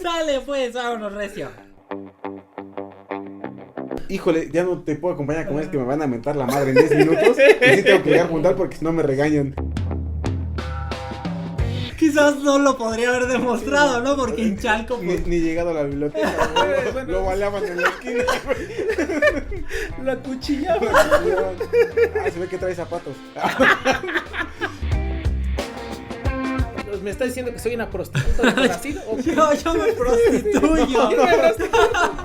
Sale pues, vámonos recio. Híjole, ya no te puedo acompañar a comer, es que me van a mentar la madre en 10 minutos. Y sí tengo que llegar a juntar porque si no me regañan. Quizás no lo podría haber demostrado, ¿no? Porque en Chalco, pues... Ni llegado a la biblioteca, güey. Lo baleaban en la esquina, güey. La cuchillaba. Se ve que trae zapatos. ¿Me está diciendo que soy una prostituta de Brasil? Yo me prostituyo. A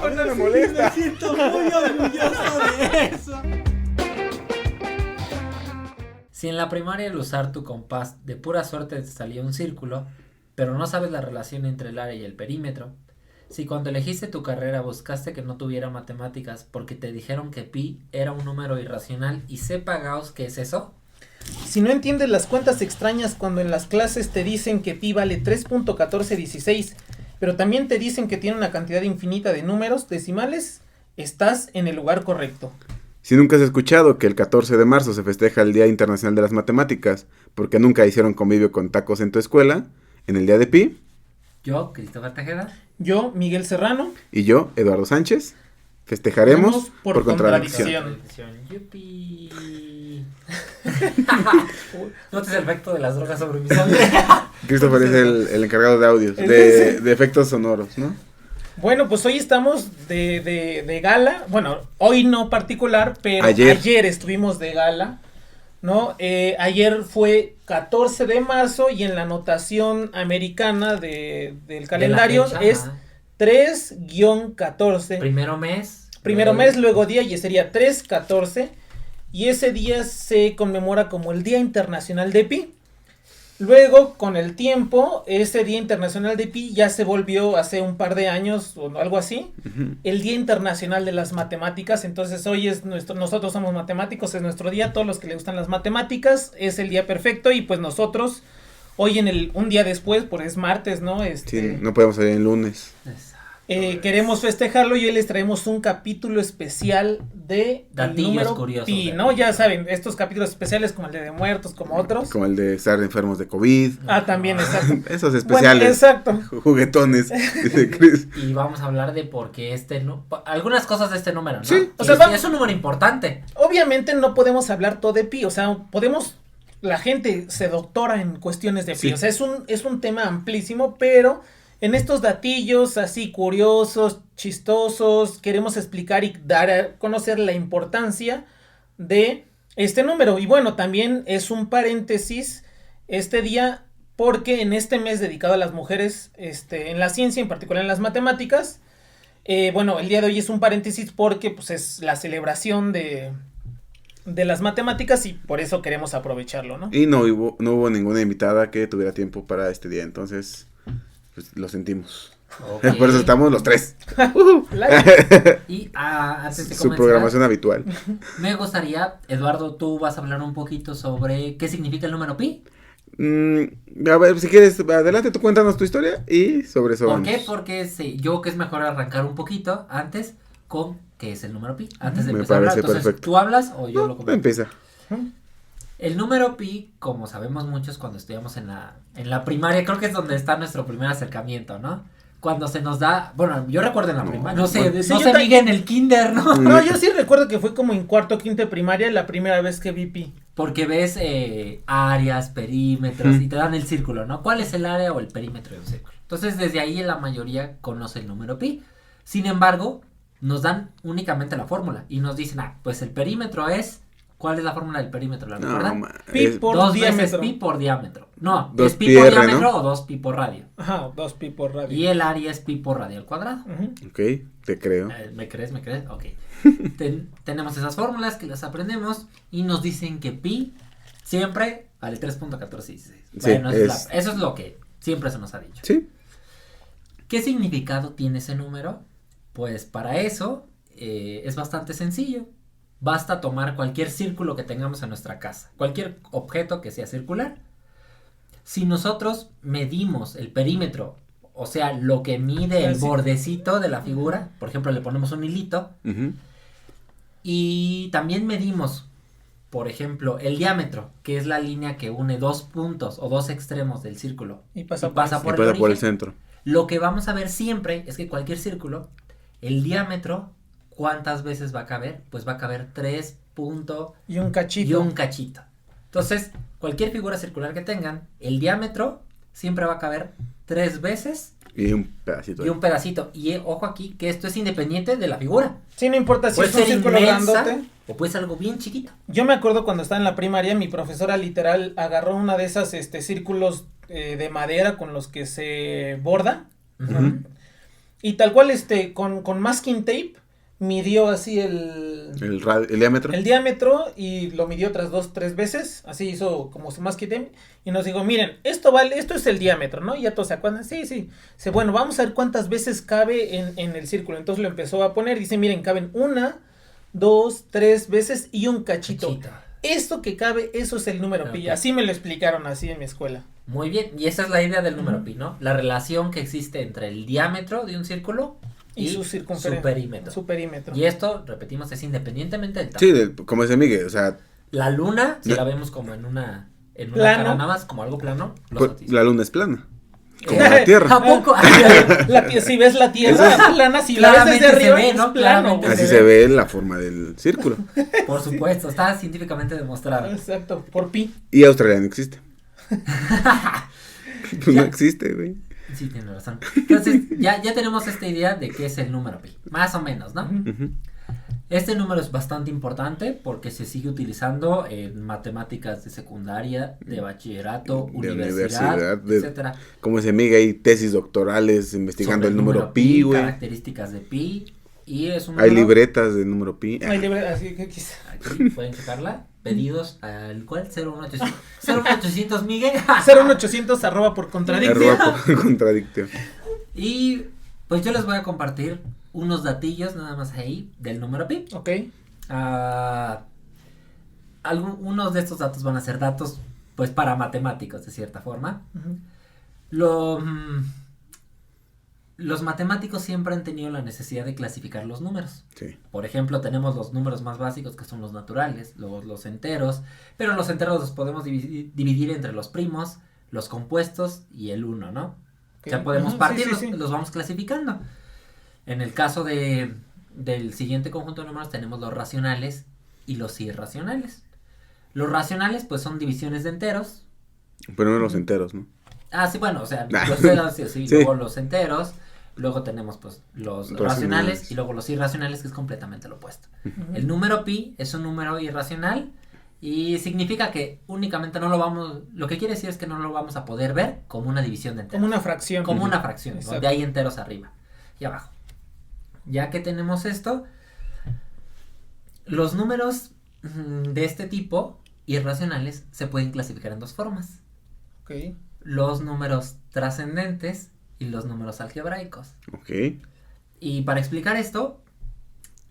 mí no me molesta. Me siento muy orgulloso de eso. Si en la primaria al usar tu compás de pura suerte te salía un círculo, pero no sabes la relación entre el área y el perímetro, si cuando elegiste tu carrera buscaste que no tuviera matemáticas porque te dijeron que pi era un número irracional y sepa Gauss qué es eso, si no entiendes las cuentas extrañas cuando en las clases te dicen que pi vale 3.1416, pero también te dicen que tiene una cantidad infinita de números decimales, estás en el lugar correcto. Si nunca has escuchado que el 14 de marzo se festeja el Día Internacional de las Matemáticas, porque nunca hicieron convivio con tacos en tu escuela, en el día de pi. yo, Christopher Tejeda, Yo, Miguel Serrano. Y yo, Eduardo Sánchez, festejaremos por contradicción. Yupi. Notes el efecto de las drogas sobre mi sangre. Christopher es el encargado de audios, de efectos sonoros, ¿no? Bueno, pues hoy estamos de gala. Bueno, hoy no particular, pero ayer estuvimos de gala, ¿no? Ayer fue 14 de marzo y en la anotación americana del calendario fecha, es 3-14. Primero mes, Luego día, y sería 3-14. Y ese día se conmemora como el Día Internacional de Pi. Luego, con el tiempo, ese Día Internacional de Pi ya se volvió hace un par de años o algo así, el Día Internacional de las Matemáticas. Entonces hoy es nosotros somos matemáticos, es nuestro día, todos los que les gustan las matemáticas, es el día perfecto. Y pues nosotros, hoy un día después, porque es martes, ¿no? Sí, no podemos salir el lunes. Queremos festejarlo y hoy les traemos un capítulo especial de datillos número curiosos, pi, ¿no? Ya saben, estos capítulos especiales como el de muertos, como otros. Como el de estar enfermos de COVID. También, exacto. Esos especiales. Bueno, exacto. Juguetones, dice Chris. Y vamos a hablar de por qué algunas cosas de este número, ¿no? Sí. O sea, es un número importante. Obviamente no podemos hablar todo de pi, o sea, la gente se doctora en cuestiones de pi, Sí. o sea, es un tema amplísimo, pero en estos datillos así curiosos, chistosos, queremos explicar y dar a conocer la importancia de este número. Y bueno, también es un paréntesis este día porque en este mes dedicado a las mujeres, en la ciencia, en particular en las matemáticas, bueno, el día de hoy es un paréntesis porque pues es la celebración de las matemáticas y por eso queremos aprovecharlo, ¿no? Y no hubo ninguna invitada que tuviera tiempo para este día, entonces pues lo sentimos. Okay. Por eso estamos los tres. Y antes de Su comenzar, programación habitual. me gustaría, Eduardo, tú vas a hablar un poquito sobre qué significa el número pi. A ver, si quieres, adelante, tú cuéntanos tu historia y sobre eso ¿Por vamos. qué? Porque yo que es mejor arrancar un poquito antes con qué es el número pi. Antes de Me empezar a hablar, parece entonces, perfecto. ¿tú hablas o yo lo comento? Empieza. El número pi, como sabemos muchos cuando estudiamos en la primaria, creo que es donde está nuestro primer acercamiento, ¿no? Cuando se nos da, bueno, yo recuerdo en la primaria, no sé, Miguel en el kinder, ¿no? No, yo sí recuerdo que fue como en cuarto, quinto de primaria la primera vez que vi pi. Porque ves áreas, perímetros y te dan el círculo, ¿no? ¿Cuál es el área o el perímetro de un círculo? Entonces desde ahí la mayoría conoce el número pi. Sin embargo, nos dan únicamente la fórmula y nos dicen, pues el perímetro es... ¿Cuál es la fórmula del perímetro? ¿La recuerdan? Pi por dos diámetro. veces pi por diámetro. No, Dos es pi pi por r, diámetro, ¿no? o 2 pi por radio. Ajá, 2 pi por radio. Y el área es pi por radio al cuadrado. Ok, te creo. ¿Me crees? Ok. Tenemos esas fórmulas que las aprendemos y nos dicen que pi siempre vale 3.1416. Sí, Bueno, eso es lo que siempre se nos ha dicho. Sí. ¿Qué significado tiene ese número? Pues para eso es bastante sencillo. Basta tomar cualquier círculo que tengamos en nuestra casa, cualquier objeto que sea circular. Si nosotros medimos el perímetro, o sea, lo que mide el bordecito de la figura, por ejemplo, le ponemos un hilito, y también medimos, por ejemplo, el diámetro, que es la línea que une dos puntos o dos extremos del círculo, y pasa por el centro. Lo que vamos a ver siempre es que cualquier círculo, el diámetro, ¿cuántas veces va a caber? Pues va a caber 3 punto Y un cachito. y un cachito. Entonces, cualquier figura circular que tengan, el diámetro siempre va a caber 3 veces Y un pedacito. y un pedacito. Y ojo aquí que esto es independiente de la figura. Sí, no importa si Puede es un ser círculo inmensa grandote. o puede ser algo bien chiquito. Yo me acuerdo cuando estaba en la primaria, mi profesora literal agarró una de esas círculos de madera con los que se borda. Ujú. Y tal cual con masking tape midió así El diámetro. el diámetro y lo midió otras 2-3 veces, así hizo como su masking tape y nos dijo, miren, esto es el diámetro, ¿no? Y ya todos se acuerdan, sí, dice, bueno, vamos a ver cuántas veces cabe en el círculo, entonces lo empezó a poner, dice, miren, caben 1, 2, 3 veces y un cachito. Cachito. Esto que cabe, eso es el número pi, Ok. así me lo explicaron así en mi escuela. Muy bien, y esa es la idea del número Ujú. pi, ¿no? La relación que existe entre el diámetro de un círculo Y su circunferencia. perímetro. Su perímetro. Y esto, repetimos, es independientemente del tamaño. Sí, como dice Miguel, o sea, La luna, si No. la vemos como en una Plano. cara nada más, como algo plano, lo pues, satisface. la luna es plana. Como la Tierra. ¿A poco? Si ves la tierra es plana, si la ves Claramente desde se arriba ve, es ¿no? plano. Claramente güey. Así se ve la forma del círculo. Por supuesto, está científicamente demostrado. Exacto, por pi. Y Australia no existe. Pues Ya. no existe, güey. Sí, tiene razón. Entonces, ya tenemos esta idea de qué es el número pi, más o menos, ¿no? Ujú. Ujú. Este número es bastante importante porque se sigue utilizando en matemáticas de secundaria, de bachillerato, De universidad, universidad, de- etcétera. Como dice Miguel, hay tesis doctorales investigando Sobre el número pi, güey. características de pi, y es un Hay número. libretas de número pi. Ay, libre, así que quizá. Aquí pueden checarla. Pedidos al cual 01800 01800 Miguel. 01800 arroba por contradicción. Arroba por contradicción. Y pues yo les voy a compartir unos datillos nada más ahí del número pi. Ok. Unos de estos datos van a ser datos pues para matemáticos de cierta forma. Ujú. Los matemáticos siempre han tenido la necesidad de clasificar los números. Sí. Por ejemplo, tenemos los números más básicos que son los naturales, luego los enteros, pero los enteros los podemos dividir entre los primos, los compuestos y el 1, ¿no? Ok. O sea, podemos Ujú, partirlos, sí. los vamos clasificando. En el caso del siguiente conjunto de números tenemos los racionales y los irracionales. Los racionales pues son divisiones de enteros. Pero no los enteros, ¿no? Ah, sí, bueno, o sea, Ah. los enteros, sí, Sí. luego los enteros, luego tenemos pues los racionales Racionales. y luego los irracionales, que es completamente lo opuesto. Ujú. El número pi es un número irracional y significa que únicamente lo que quiere decir es que no lo vamos a poder ver como una división de enteros. Como una fracción. Como una fracción, Exacto. donde hay enteros arriba y abajo. Ya que tenemos esto, los números de este tipo irracionales se pueden clasificar en dos formas: Ok. los números trascendentes y los números algebraicos. Ok. Y para explicar esto,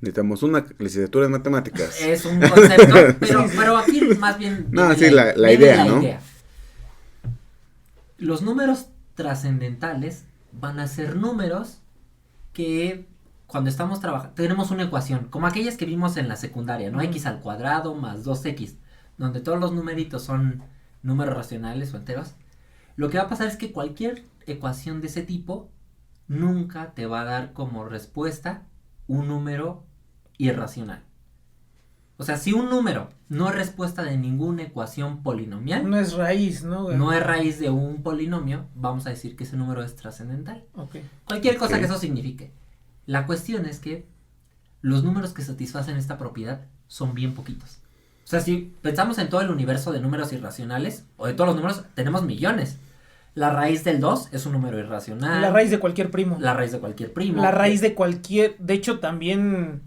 Necesitamos una licenciatura en matemáticas. es un concepto, pero aquí más bien No, viene sí, la viene idea, ¿no? Los números trascendentales van a ser números que cuando estamos trabajando tenemos una ecuación, como aquellas que vimos en la secundaria, ¿no? Ujú. X al cuadrado más 2x, donde todos los numeritos son números racionales o enteros. Lo que va a pasar es que cualquier ecuación de ese tipo nunca te va a dar como respuesta un número irracional. O sea, si un número no es respuesta de ninguna ecuación polinomial, No es raíz, ¿no? güey? no es raíz de un polinomio, vamos a decir que ese número es trascendental. Ok. Cualquier cosa Ok. que eso signifique. La cuestión es que los números que satisfacen esta propiedad son bien poquitos. O sea, si pensamos en todo el universo de números irracionales, o de todos los números, tenemos millones. La raíz del 2 es un número irracional. La raíz de cualquier primo. La raíz de cualquier primo. La raíz de cualquier. De hecho, también.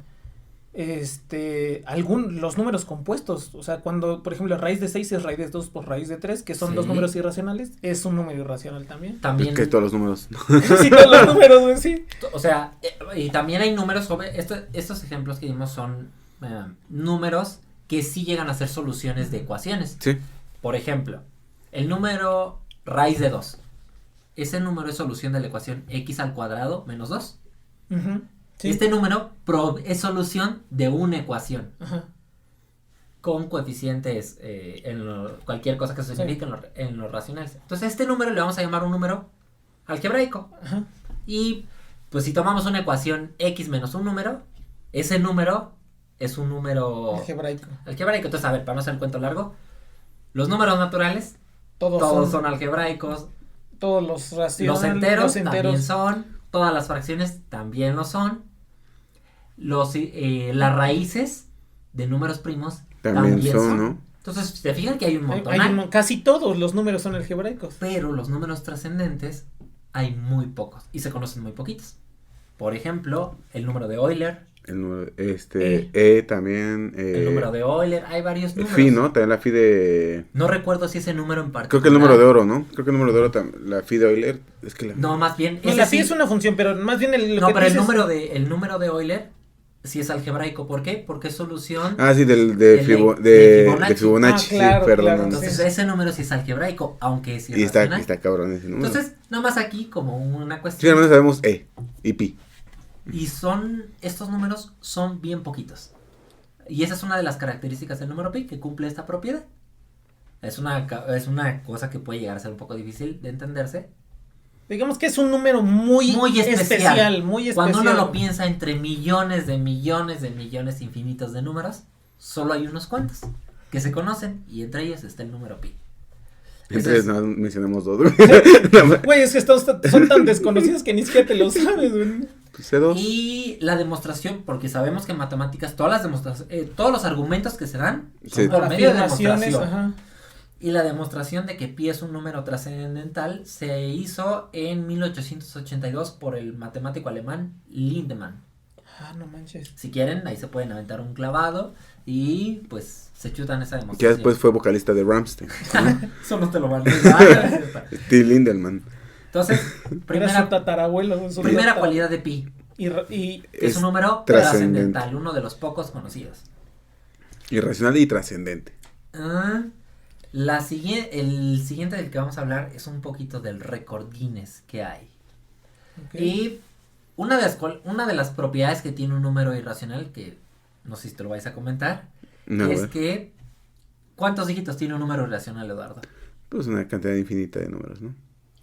Los números compuestos. O sea, cuando, por ejemplo, raíz de 6 es raíz de 2 por raíz de 3, que son Sí. dos números irracionales, es un número irracional también. También, Que todos los números. Sí, todos los números, güey, sí. o sea, y también hay números sobre. Estos ejemplos que dimos son números que sí llegan a ser soluciones de ecuaciones. Sí. Por ejemplo, el número raíz de 2. Ese número es solución de la ecuación x al cuadrado menos 2. Ujú, sí. Este número es solución de una ecuación Ajá. con coeficientes cualquier cosa que se signifique en los racionales. Entonces, este número le vamos a llamar un número algebraico. Ajá. Y pues si tomamos una ecuación x menos un número, ese número es un número Algebraico. algebraico. Entonces, a ver, para no hacer el cuento largo, los números naturales, Todos todos son son algebraicos, todos los racionales. los enteros también son, todas las fracciones también lo son, las raíces de números primos También son, ¿no? Entonces, se fijan que hay un montón. Casi todos los números son algebraicos. Pero los números trascendentes hay muy pocos y se conocen muy poquitos. Por ejemplo, el número de Euler. El número, también. El número de Euler, hay varios números. Phi, ¿no? También la phi de. No recuerdo si ese número en particular. Creo que el número de oro, ¿no? Creo que el número de oro, la phi de Euler. Es que la. No, más bien. No, la phi es una función, pero más bien el número de Euler sí es algebraico. ¿Por qué? Porque es solución. Ah, sí, de Fibonacci. Claro, sí, perdón. claro. Entonces, Sí. Ese número sí es algebraico, aunque es Y irracional. está cabrón ese número. Entonces, nada más aquí como una Sí, cuestión. al menos sabemos y pi. Y estos números son bien poquitos. Y esa es una de las características del número pi que cumple esta propiedad. Es una cosa que puede llegar a ser un poco difícil de entenderse. Digamos que es un número muy especial, muy especial. Cuando uno lo piensa entre millones de millones infinitos de números, solo hay unos cuantos que se conocen y entre ellos está el número pi. Entonces no mencionamos dos. Güey, es que son tan desconocidos que ni siquiera te lo sabes, güey. C2. Y la demostración, porque sabemos que en matemáticas todos los argumentos que se dan son Sí. por medio de Afirmaciones, demostración. ajá. Y la demostración de que pi es un número trascendental se hizo en 1882 por el matemático alemán Lindemann. Ah, no manches. Si quieren, ahí se pueden aventar un clavado y pues se chutan esa Que demostración. después fue vocalista de Rammstein. Eso no te lo van a decir. Steve Lindelman. Entonces, Era primera su tatarabuelo. cualidad de pi. Y Es un número trascendente. trascendental, uno de los pocos conocidos. Irracional y trascendente. El siguiente del que vamos a hablar es un poquito del récord Guinness que hay. ok. Y una de las propiedades que tiene un número irracional, que no sé si te lo vais a comentar, No, es güey. que ¿cuántos dígitos tiene un número irracional, Eduardo? Pues una cantidad infinita de números, ¿no?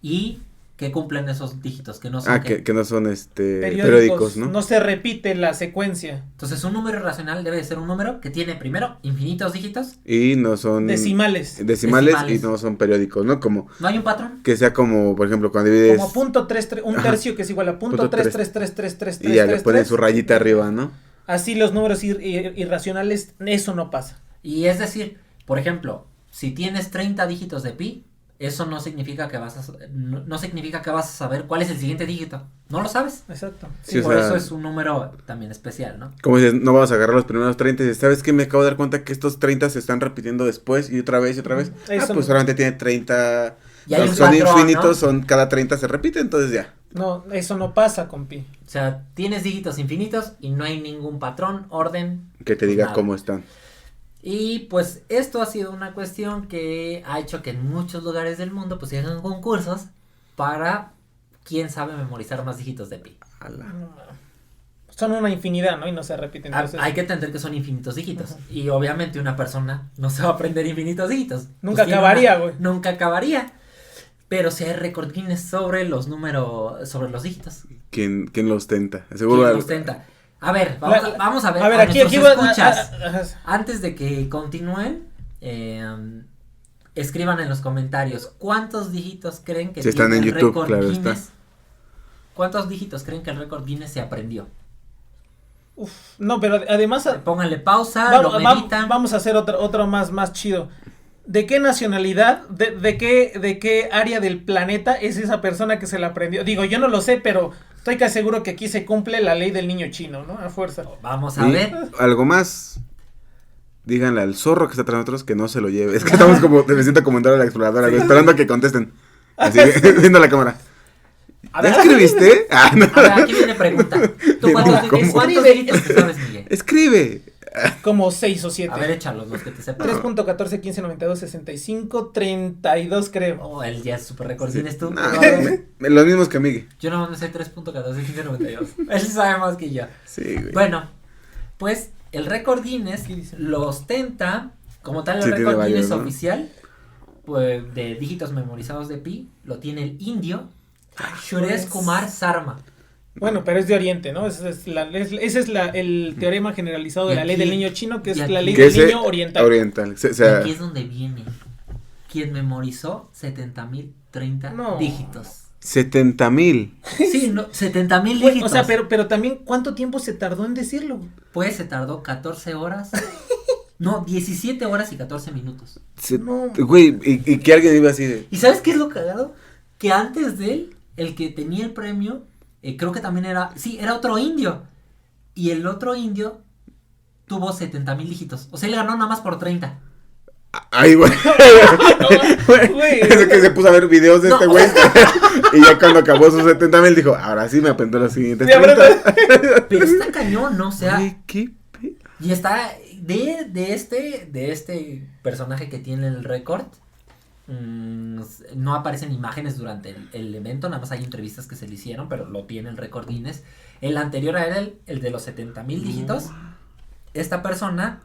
Y que cumplen esos dígitos, que no son Que no son periódicos, periódicos, ¿no? No se repite la secuencia. Entonces un número irracional debe de ser un número que tiene primero infinitos dígitos, Y no son Decimales. decimales y no son periódicos, ¿no? Como no hay un patrón. que sea como, por ejemplo, cuando divides Como punto un Ajá. tercio que es igual a punto Punto 3333333. y ya le ponen su rayita arriba, ¿no? Así los números irracionales, eso no pasa. Y es decir, por ejemplo, si tienes 30 dígitos de pi, eso no significa que no significa que vas a saber cuál es el siguiente dígito. No lo sabes. Exacto. Sí, o Por sea, eso es un número también especial, ¿no? Como dices, no vamos a agarrar los primeros 30 y dices, ¿sabes qué? Me acabo de dar cuenta que estos 30 se están repitiendo después y otra vez y otra vez. Eso Pues no. solamente tiene 30. Y hay un Son patrón, infinitos, ¿no? son cada 30 se repite, entonces ya. No, eso no pasa con pi. O sea, tienes dígitos infinitos y no hay ningún patrón, orden. Que te diga nada. cómo están. Y pues esto ha sido una cuestión que ha hecho que en muchos lugares del mundo pues se hagan concursos para quién sabe memorizar más dígitos de pi. Ala. Son una infinidad, ¿no? Y no se repiten. Entonces, Hay que entender que son infinitos dígitos. Ajá. Y obviamente una persona no se va a aprender infinitos dígitos. Nunca tiene acabaría, güey. Nunca acabaría. Pero si hay récord Guinness sobre los dígitos. ¿Quién lo ostenta? Seguro ¿Quién al- lo ostenta? A ver, vamos a ver. A ver, aquí nuestros va. escuchas. Ajá. Antes de que continúen, escriban en los comentarios cuántos dígitos creen que Si están tiene en el YouTube, récord claro Guinness. está. ¿Cuántos dígitos creen que el récord Guinness se aprendió? Uf, no, pero además. Pónganle pausa, lo meditan. Vamos a hacer otro más chido. ¿De qué nacionalidad, de qué área del planeta es esa persona que se la aprendió? Digo, yo no lo sé, pero estoy casi seguro que aquí se cumple la ley del niño chino, ¿no? A fuerza. Vamos a Y ver. algo más. Díganle al zorro que está tras nosotros que no se lo lleve. Es que estamos como, me siento como en Dora la exploradora, güey, esperando a que contesten. Así, viendo la cámara. A ¿Ya ver, escribiste? Ah, no. a ver, aquí viene pregunta. ¿Tú cuántos ¿Cómo? dígitos te sabes, Miguel? Escribe. Como 6 o 7. A ver, échalos, los que te sepan. 3.14, 15, 92, 65, 32 creo. Oh, él ya es super récord. ¿Tienes tú? No, los mismos que Miguel. Yo no me sé 3.1492. Él sabe más que yo. Sí, güey. Bueno, pues el récord Guinness ¿Qué dice? lo ostenta, como tal el Sí, tiene récord varios, Guinness ¿no? oficial, pues de dígitos memorizados de pi, lo tiene el indio Suresh Kumar Sarma. Bueno, pero es de Oriente, ¿no? Ese es el teorema generalizado de la ley del niño chino, que es la ley del niño oriental. Oriental. Y aquí es donde viene. Quien memorizó 70.030 dígitos. 70,000. Sí, no, 70,000 dígitos. O sea, pero también, ¿cuánto tiempo se tardó en decirlo? Pues se tardó 14 horas. No, 17 horas y 14 minutos. No. Güey, y que alguien iba así de... ¿Y sabes qué es lo cagado? Que antes de él, el que tenía el premio, creo que también era otro indio. Y el otro indio tuvo 70,000 dígitos. O sea, él ganó nada más por 30. Ay, güey. Güey. Es que se puso a ver videos de este güey. Y ya cuando acabó sus 70,000 dijo, ahora sí me aprendo los siguientes 30. Pero está cañón, ¿no? O sea, Güey, qué y está de este personaje que tiene el récord. No aparecen imágenes durante el evento, nada más hay entrevistas que se le hicieron, pero lo tiene el récord Guinness. El anterior a él, el de los 70,000 dígitos. Esta persona,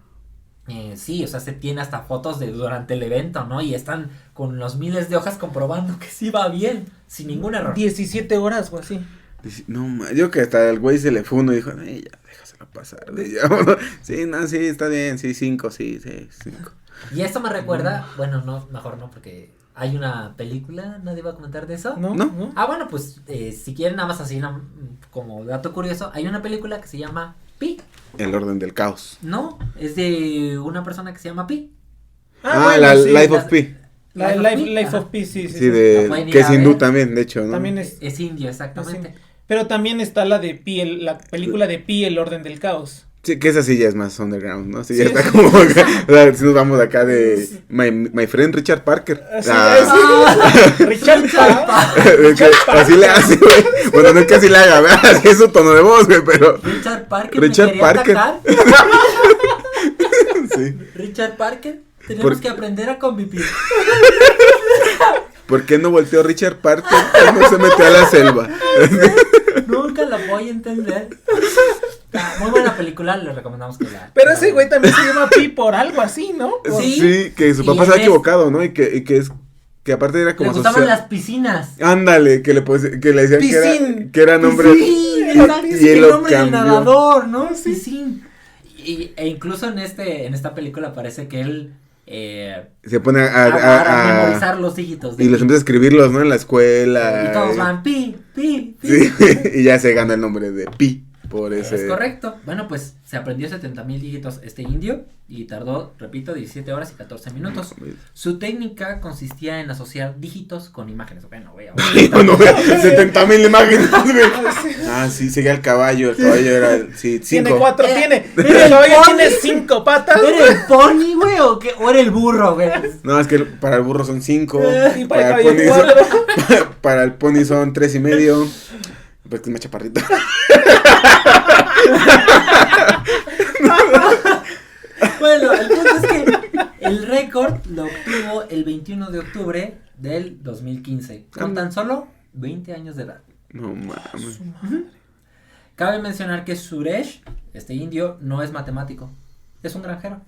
sí, o sea, se tiene hasta fotos de durante el evento, ¿no? Y están con los miles de hojas comprobando que sí va bien, sin ningún error. 17 horas o así. No, yo que hasta el güey se le fue uno y dijo, ya, déjaselo pasar. Sí, no, sí, está bien, sí, 5, sí, 5. Y esto me recuerda, bueno, no, mejor no, porque hay una película, ¿nadie va a comentar de eso? No. Ah, bueno, pues, si quieren nada más así, como dato curioso, hay una película que se llama Pi. El orden del caos. No, es de una persona que se llama Pi. La sí. Life of Pi. Life of Pi, sí. Sí, que es hindú también, de hecho, ¿no? También es indio, exactamente. Pero también está la de Pi, la película de Pi, El orden del caos. Sí, que esa sí ya es más underground, ¿no? Sí, ya Sí, está sí. como, o sea, si nos vamos acá de my friend Richard Parker. Richard Así le hace, güey. Bueno, no es que así le haga, ¿verdad? Así es su tono de voz, güey, pero... Richard Parker. Atacar. Sí. Richard Parker, tenemos que aprender a convivir. ¿Por qué no volteó Richard Parker? No se metió a la selva. Nunca la voy a entender. Muy buena película, les recomendamos que la... Pero ese güey también se llama Pi por algo así, ¿no? Sí, que su papá se ha equivocado, ¿no? Y que es... Que aparte era como... Le gustaban las piscinas. Ándale, que le decían que era nombre... Piscín, y él el lo nombre del cambió. nadador, ¿no? Piscín. E incluso en esta película parece que él... se pone a memorizar los dígitos. Y los empieza a escribirlos, ¿no? En la escuela. Y todos van Pi. Sí, y ya se gana el nombre de Pi. Por ese... Es correcto. Bueno, pues se aprendió 70,000 dígitos este indio y tardó, repito, 17 horas y 14 minutos. Su técnica consistía en asociar dígitos con imágenes. Bueno, güey. 70,000 imágenes, güey. Sí, seguía el caballo. El caballo era, sí, 5. Tiene 4, ¿Era el caballo tiene 5 patas. ¿Era el pony, güey, o era el burro, güey? No, es que para el burro son 5. Y para el caballo 4. Para el pony son 3.5. Pues que es más chaparrito. Bueno, el punto es que el récord lo obtuvo el 21 de octubre del 2015, con tan solo 20 años de edad. No mames. Cabe mencionar que Suresh, este indio, no es matemático, es un granjero.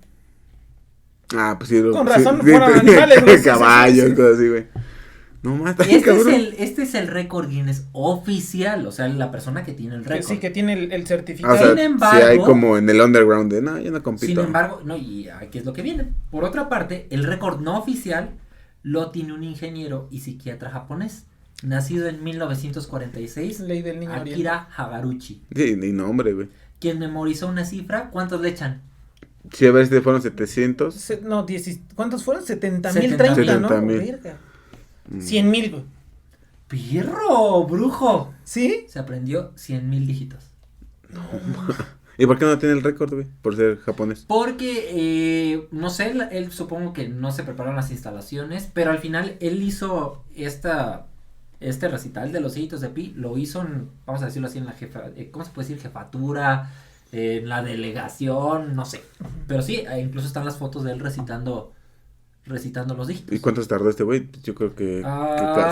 Pues sí. Con razón fueron animales, güey. Caballos, cosas así, güey. No mata, este es el récord Guinness oficial, o sea, la persona que tiene el récord. Sí, que tiene el certificado. O sea, Sin embargo, sí hay como en el underground de, no, yo no compito. Sin embargo, no, y aquí es lo que viene. Por otra parte, el récord no oficial lo tiene un ingeniero y psiquiatra japonés, nacido en 1946, Ley del niño Akira Hagaruchi. Sí, ni nombre, güey. Quien memorizó una cifra, ¿cuántos le echan? Sí, a ver si fueron 700. No, ¿cuántos fueron? 70,030, ¿no? 70,000. Verga. 100,000, güey. ¡Pirro, brujo! ¿Sí? Se aprendió 100,000 dígitos. ¿Y por qué no tiene el récord, güey? Por ser japonés. Porque, no sé, él supongo que no se prepararon las instalaciones, pero al final él hizo este recital de los dígitos de Pi, lo hizo en, vamos a decirlo así, en la ¿cómo se puede decir? Jefatura, en la delegación, no sé. Pero sí, incluso están las fotos de él recitando los dígitos. ¿Y cuánto tardó este güey? Yo creo que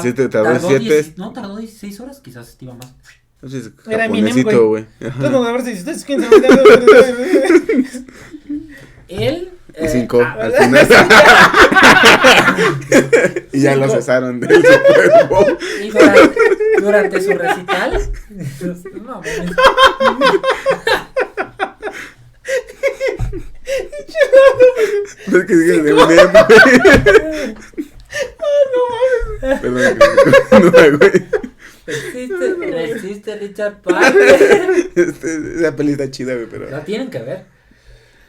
sí, te tardó 7. No, tardó 16 horas, quizás iba más. Entonces, Era Eminem, japonesito, güey. Vamos a ver si ustedes quién Él... 5 al final. Y ya lo cesaron del Super Bowl. durante su recital. No, mames. Es que siguen de güey. Perdón, no, güey. Resiste Richard Parker. Esa peli está chida, güey, pero. La tienen que ver.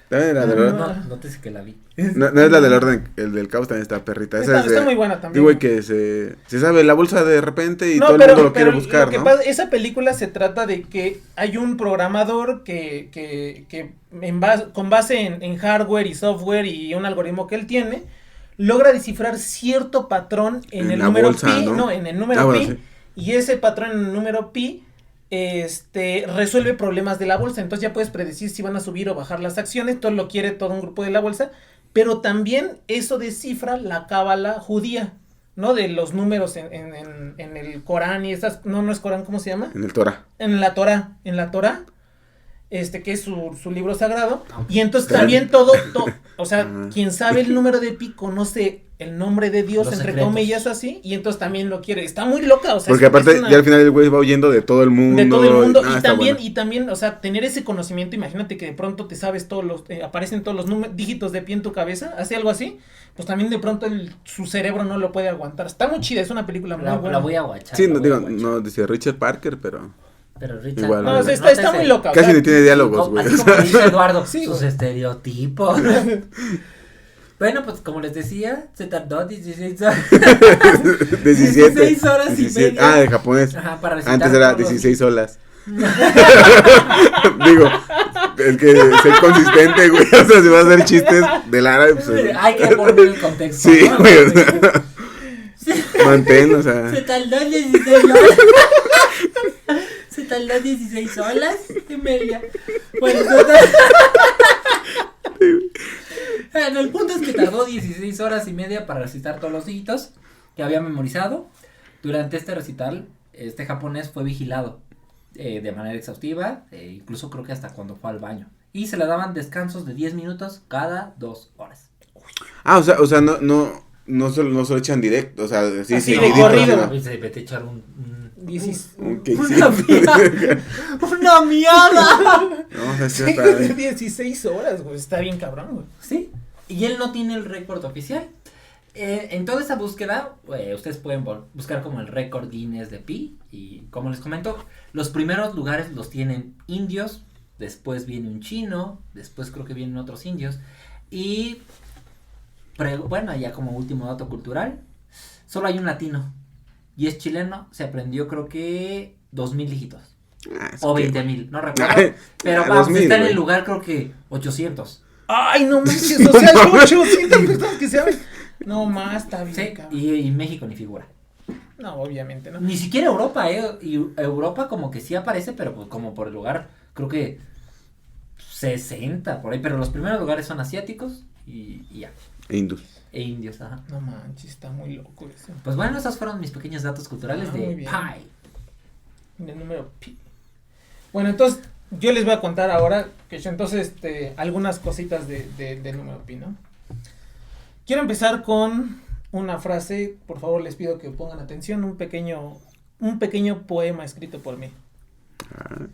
También la del orden. No te sé que la vi. No es la del orden, el del caos también está perrita. Esa es Está muy buena también. Digo, güey, que se sabe la bolsa de repente y No, todo el mundo lo quiere buscar, lo que ¿no? pasa, esa película se trata de que hay un programador que con base en hardware y software y un algoritmo que él tiene, logra descifrar cierto patrón en el la número bolsa, pi, ¿no? en el número Bueno, pi, sí. y ese patrón en el número pi resuelve problemas de la bolsa. Entonces ya puedes predecir si van a subir o bajar las acciones. Todo lo quiere todo un grupo de la bolsa. Pero también eso descifra la cábala judía, ¿no? De los números en el Corán y esas. No es Corán, ¿cómo se llama? En el Torah. En la Torah. Que es su libro sagrado. Y entonces Claro. también todo, o sea, Ajá. quien sabe el número de pi conoce el nombre de Dios, Los entre secretos. comillas, así, y entonces también lo quiere. Está muy loca, o sea. Porque es aparte, una- ya al final el güey va huyendo de todo el mundo. de todo el mundo, Ah, y está también, buena. y también, o sea, tener ese conocimiento, imagínate que de pronto te sabes todos los, aparecen todos los dígitos de pie en tu cabeza, hace algo así, pues también de pronto su cerebro no lo puede aguantar. Está muy chida, es una película muy buena. La voy a guachar. Sí, la no, voy a digo, guachar. no dice Richard Parker, pero Pero Richard. Igual, No, o sea, no está muy loca. o casi sea, ni tiene diálogos, güey. Así como dice Eduardo, Sí, sus güey. estereotipos. Bueno, pues como les decía, se tardó 16 horas. 17. 16 horas y 17. media. Ah, de japonés. Ajá, para recitar Antes era todos los- 16 olas. Digo, es que ser consistente, güey. O sea, si vas a hacer chistes del árabe, pues. Hay que poner el contexto. Sí, ¿no? güey. O sea, mantén, o sea. Se tardó 16 horas. Se tardó 16 horas y media. Bueno, bueno, el punto es que tardó 16 horas y media para recitar todos los dígitos que había memorizado. Durante este recital, este japonés fue vigilado de manera exhaustiva, incluso creo que hasta cuando fue al baño. Y se le daban descansos de 10 minutos cada 2 horas. Ah, o sea, no solo echan directo, o sea, sí, Así de seguidito, corrido. ¿no? A veces vete a echar un Ok, una sí. una miada. No, o sea, sí Sí, está de bien. 16 horas, güey, está bien cabrón, güey. Sí, y él no tiene el récord oficial. En toda esa búsqueda, ustedes pueden buscar como el récord Guinness de Pi. Y como les comento, los primeros lugares los tienen indios, después viene un chino, después creo que vienen otros indios. Y, bueno, ya como último dato cultural, solo hay un latino. Y es chileno, se aprendió creo que 2,000 dígitos. Ah, es O que- 20,000, no recuerdo. Ay, Pero ah, vamos, 2000, está en el güey. lugar creo que 800. Ay, no manches, o sea, hay 800 personas que saben. No más, está bien, Sí, cabrón. y México ni figura. No, obviamente, ¿no? Ni siquiera Europa, y Europa como que sí aparece, pero pues como por el lugar, creo que 60 por ahí, pero los primeros lugares son asiáticos y ya, Indus. e indios, ajá. No manches, está muy loco eso. Pues bueno, esos fueron mis pequeños datos culturales Ah, muy de bien. Pi. En el número pi. Bueno, entonces, yo les voy a contar ahora, que yo entonces, algunas cositas del número pi, ¿no? Quiero empezar con una frase, por favor les pido que pongan atención, un pequeño poema escrito por mí. Ah,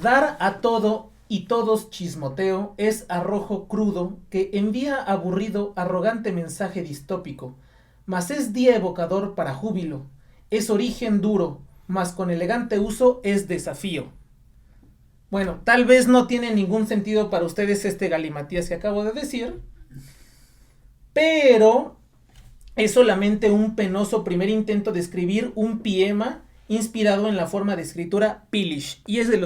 Dar a todo y todos chismoteo es arrojo crudo que envía aburrido arrogante mensaje distópico, mas es día evocador para júbilo, es origen duro, mas con elegante uso es desafío. Bueno, tal vez no tiene ningún sentido para ustedes este galimatías que acabo de decir, pero es solamente un penoso primer intento de escribir un poema inspirado en la forma de escritura Pilish. Y es de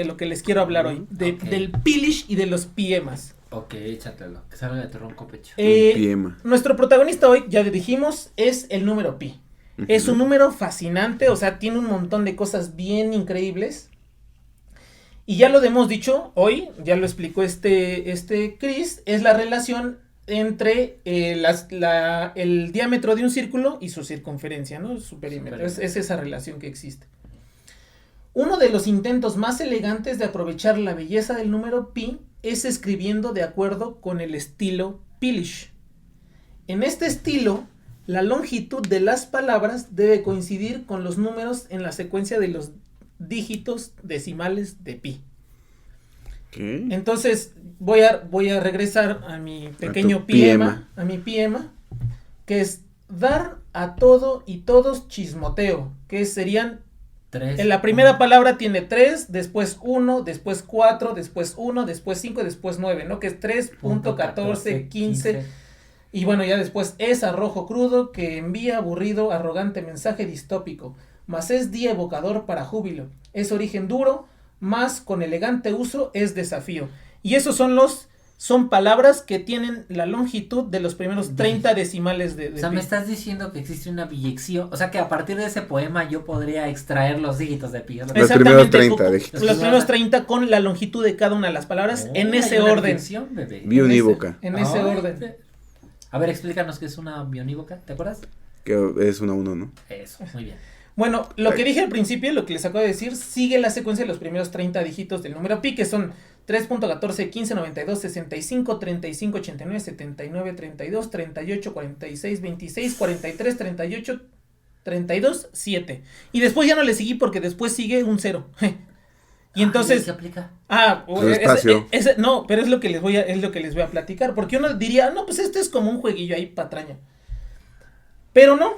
lo que les quiero hablar hoy. Ok. Del Pilish y de los poemas. Ok, échatelo, que salga de tu ronco pecho. Eh, un piema. Nuestro protagonista hoy, ya le dijimos, es el número pi. Es un número fascinante, o sea, tiene un montón de cosas bien increíbles. Y ya lo hemos dicho hoy, ya lo explicó este Chris, es la relación entre el diámetro de un círculo y su circunferencia, ¿no? Su perímetro. Es esa relación que existe. Uno de los intentos más elegantes de aprovechar la belleza del número pi es escribiendo de acuerdo con el estilo Pilish. En este estilo, la longitud de las palabras debe coincidir con los números en la secuencia de los dígitos decimales de pi. ¿Qué? Entonces voy a regresar a mi pequeño a mi piema, que es dar a todo y todos chismoteo, que serían 3. en la primera palabra tiene 3, después 1, después 4, después 1, después 5, después 9, ¿no? Que es 3.1415. Y bueno, ya después es arrojo crudo que envía aburrido, arrogante mensaje distópico, mas es día evocador para júbilo, es origen duro, mas con elegante uso es desafío. Y esos son palabras que tienen la longitud de los primeros 30 decimales de O sea, pi. me estás diciendo que existe una biyección, o sea, que a partir de ese poema yo podría extraer los dígitos de pi. Los primeros 30 dígitos. Los primeros 30 con la longitud de cada una de las palabras en ese orden. Bebé. Biunívoca. En ese orden. A ver, explícanos qué es una bionívoca, ¿te acuerdas? Que es 1 a 1, ¿no? Eso, muy bien. Bueno, lo que dije al principio, lo que les acabo de decir, sigue la secuencia de los primeros 30 dígitos del número pi, que son 3.14, 15, 92, 65, 35, 89, 79, 32, 38, 46, 26, 43, 38, 32, 7. Y después ya no le seguí porque después sigue un 0. Y entonces... ¿Qué aplica? Espacio. No, pero es lo que les voy a platicar. Porque uno diría, no, pues este es como un jueguillo ahí patraña. Pero no.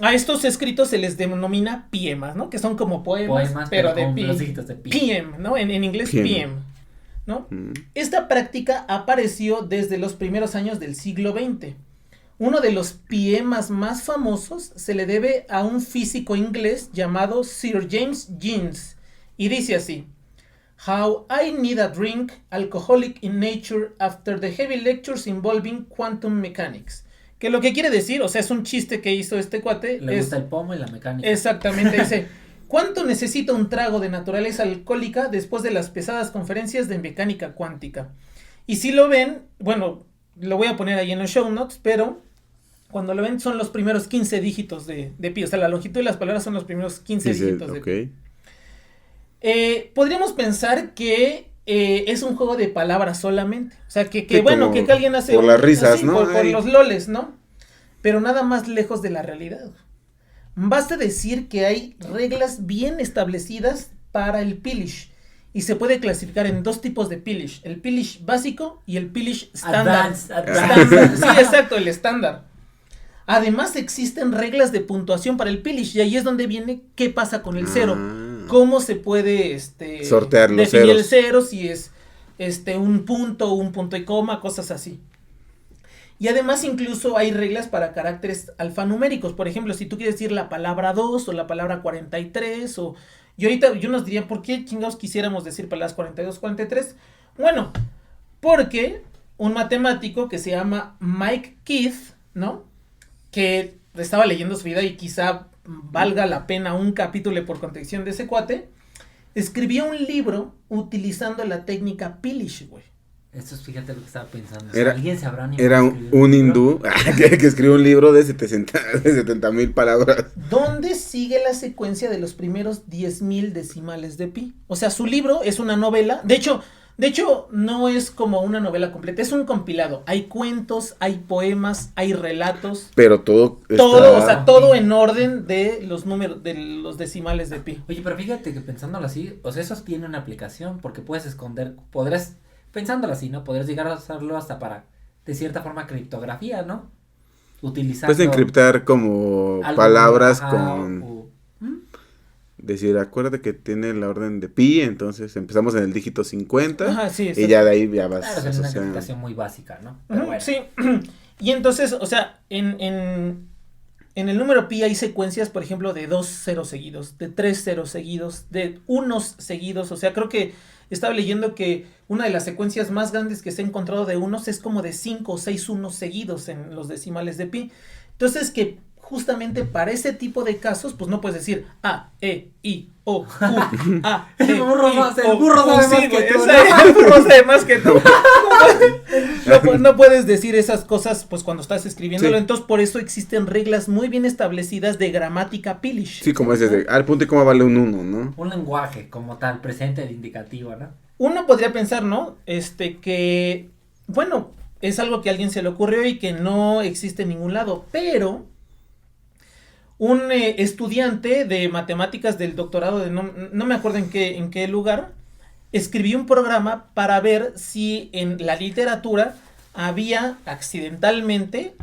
A estos escritos se les denomina piemas, ¿no? Que son como poemas pero de pi. Los dígitos de pi. PM, ¿no? En inglés PM, ¿no? Esta práctica apareció desde los primeros años del siglo XX. Uno de los piemas más famosos se le debe a un físico inglés llamado Sir James Jeans. Y dice así: How I need a drink, alcoholic in nature, after the heavy lectures involving quantum mechanics. Que lo que quiere decir, o sea, es un chiste que hizo este cuate. Le gusta el pomo y la mecánica. Exactamente, dice: ¿cuánto necesita un trago de naturaleza alcohólica después de las pesadas conferencias de mecánica cuántica? Y si lo ven, bueno, lo voy a poner ahí en los show notes, pero cuando lo ven son los primeros 15 dígitos de pi, o sea, la longitud de las palabras son los primeros 15 dígitos de pi. Podríamos pensar que es un juego de palabras solamente, o sea, que bueno, que alguien hace por las risas, así, ¿no? por los loles, ¿no? Pero nada más lejos de la realidad. Basta decir que hay reglas bien establecidas para el Pilish y se puede clasificar en dos tipos de Pilish: el Pilish básico y el Pilish estándar. Advanced. Sí, exacto, el estándar. Además existen reglas de puntuación para el Pilish y ahí es donde viene qué pasa con el cero. ¿Cómo se puede sortear los definir ceros? El cero? Si es un punto y coma, cosas así. Y además incluso hay reglas para caracteres alfanuméricos. Por ejemplo, si tú quieres decir la palabra 2 o la palabra 43 o... yo nos diría, ¿por qué chingados quisiéramos decir palabras 42, 43? Bueno, porque un matemático que se llama Mike Keith, ¿no? Que estaba leyendo su vida y quizá valga la pena un capítulo por contención de ese cuate, escribió un libro utilizando la técnica Pilish, güey. Esto es, fíjate lo que estaba pensando. Alguien se habrá era un hindú que escribió un libro de 70,000 palabras. ¿Dónde sigue la secuencia de los primeros 10,000 decimales de pi? O sea, su libro es una novela. De hecho, no es como una novela completa, es un compilado. Hay cuentos, hay poemas, hay relatos. Pero todo o sea, todo en orden de los números, de los decimales de pi. Oye, pero fíjate que pensándolo así, o sea, eso tiene una aplicación, porque puedes esconder, pensándolo así, ¿no? Podrías llegar a usarlo hasta para, de cierta forma, criptografía, ¿no? Utilizando... Puedes encriptar como palabras con... Decir, acuérdate que tiene la orden de pi, entonces empezamos en el dígito 50. Ajá, sí, y ya de ahí ya vas. Claro, es una encriptación muy básica, ¿no? Pero bueno. Sí, y entonces, o sea, en el número pi hay secuencias, por ejemplo, de 2 ceros seguidos, de 3 ceros seguidos, de unos seguidos. O sea, creo que estaba leyendo que una de las secuencias más grandes que se ha encontrado de unos es como de 5 o 6 unos seguidos en los decimales de pi. Entonces, que justamente para ese tipo de casos, pues no puedes decir A, E, I, O, U, A, E, El burro I, sabe sabe más que tú. No puedes decir esas cosas pues cuando estás escribiéndolo, sí. Entonces por eso existen reglas muy bien establecidas de gramática Pilish. Sí, como dices, al punto y coma vale un 1, ¿no? Un lenguaje como tal, presente de indicativo, ¿no? Uno podría pensar, ¿no? Que, bueno, es algo que a alguien se le ocurrió y que no existe en ningún lado, pero un estudiante de matemáticas del doctorado de no me acuerdo en qué lugar, escribió un programa para ver si en la literatura había accidentalmente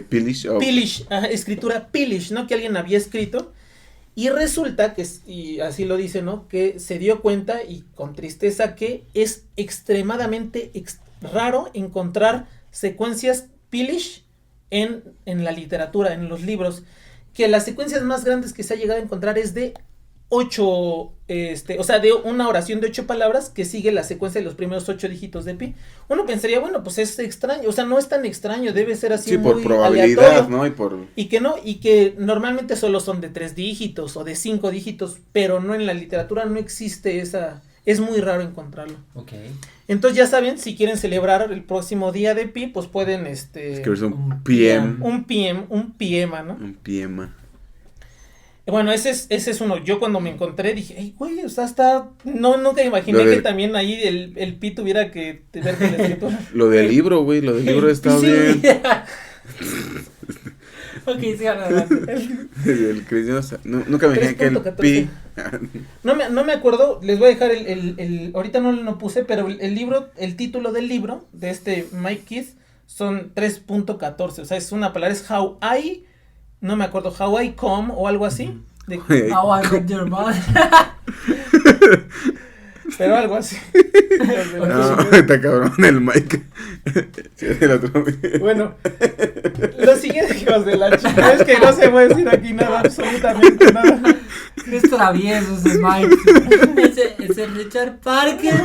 Pillish. escritura Pillish, ¿no? Que alguien había escrito. Y resulta que, y así lo dice, ¿no? Que se dio cuenta y con tristeza que es extremadamente raro encontrar secuencias Pillish en la literatura, en los libros. Que las secuencias más grandes que se ha llegado a encontrar es de 8, o sea, de una oración de 8 palabras que sigue la secuencia de los primeros 8 dígitos de pi. Uno pensaría, bueno, pues es extraño, o sea, no es tan extraño, debe ser así, sí, muy por probabilidad, aleatorio. ¿no? Y que normalmente solo son de 3 dígitos o de 5 dígitos, pero no, en la literatura no existe esa, es muy raro encontrarlo. Ok. Entonces ya saben, si quieren celebrar el próximo día de pi, pues pueden escribirse un PM. un PM, ¿no? Un PM. Bueno, ese es uno. Yo cuando me encontré dije, ay, güey, o sea, nunca imaginé que también ahí el pi tuviera que ver con la escritura. Lo del libro, güey, lo del libro está sí. bien. Ok, sí, adelante. El cristiano, nunca me imaginé que el pi... No me acuerdo, les voy a dejar ahorita no puse, pero el libro, el título del libro de Mike Keith son 3.14, o sea, es una palabra, es no me acuerdo, How I Come o algo así. How I Met Your Mother. Pero algo así. No, está cabrón el Mike. Sí, el otro. Bueno, lo siguiente, hijos de la chica, es que no se puede decir aquí nada, absolutamente nada. Es travieso ese Mike. Ese Richard Parker.